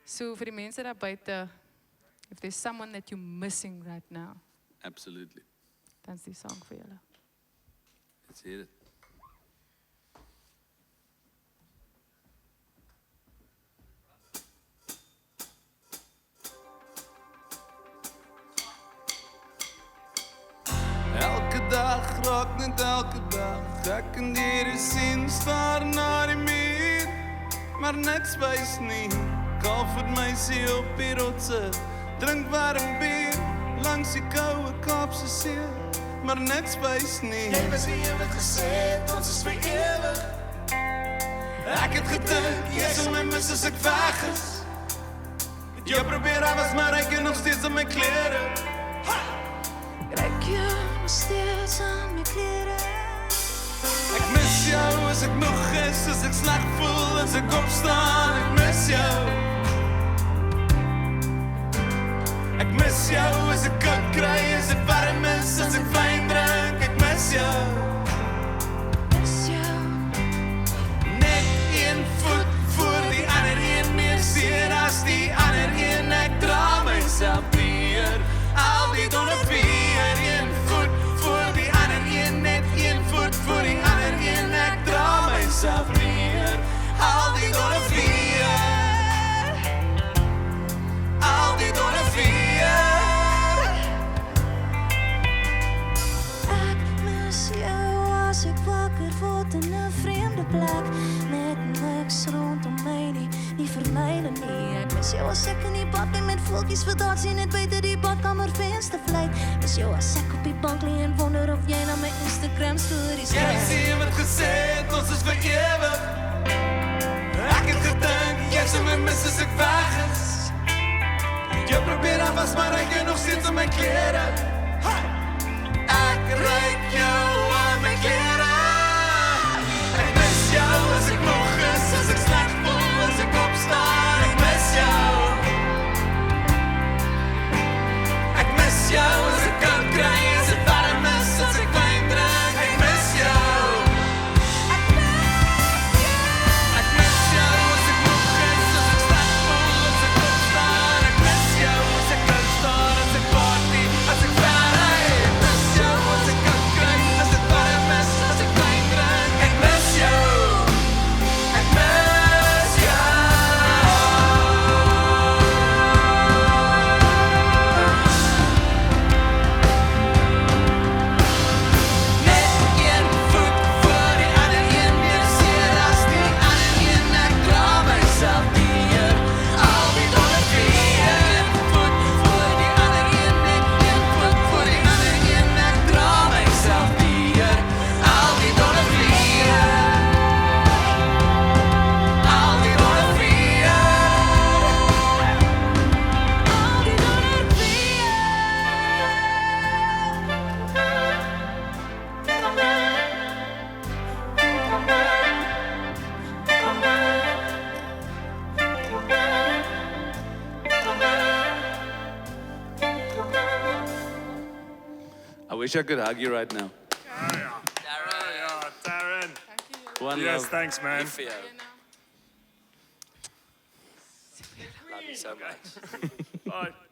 So vir die mense daar buite, if there's someone that you're missing right now, Absolutely. dan's die song vir julle. Let's hear it. Elke dag raak net elke dag. Ek kan hier sien staar na die muur, maar niks wys nie. Comfort meisie op die rotse, drink warm bier langs die koue Kaapse see, maar niks wys nie. Jy was die een wat gesê het, ons is vir ewig. Ek het gedink, jy sal my mis as ek weg is. Het jou probeer, hy was maar ek nog steeds in my klere. Krijg je nog steeds aan mijn kleren? Ek mis jou as ek moeg is, as ek sleg voel, as ek opstaan, ek mis jou. Ek mis jou as ek koud kry, as ek warm is, as ek wyn drink, ek mis jou. Mis jou. Net een voet voor die ander een, meer seer as die ander een, ek dra myself neer, al die donde vier, een voet voor die ander een, net een voet voor die ander een, ek dra myself neer, al die donde vier, al die donde vier. Ek mis jou as ek wakker word in 'n vreemde plek, met niks rondom my nie vir myne nie. Ek mis jou as ek in die bad lê met voeltjies vir dansie net buite die badkamervenster vlieg. Mis jou as ek op die bank lê en wonder of jy na my Instagram stories Jy kyk. sien wat gesê het, ons is vir ewig. Ek het gedink, jy sal my mis as ek weg is. Jy probeer afwas, maar ek jy nog steeds in my klere. Ek ruik jou aan my klere. Ek mis jou as ek moeg is, as ek sleg voel, as ek opstaan, ek mis jou. Ek mis jou as ek koud kry, as ek warm is, as ek wyn drink, ek mis jou. Ek mis jou as ek moeg is, as ek sleg voel, as ek opstaan, ek mis jou as ek koud staan, as ek party, as ek verry, ek mis jou as ek koud kry, as ek warm is, as ek wyn drink, ek mis jou. Ek mis jou. Net een voet voor die ander een, meer seer as die ander een, ek dra myself neer, al die donde vier. Een voet voor die ander een, net een voet voor die ander een, ek dra myself neer, al die donde vier. Al die donde vier. Al die donde vier. I wish I could hug you right now. Ja, Darren. One Yes, love. thanks man. For you. Love you so much. Bye.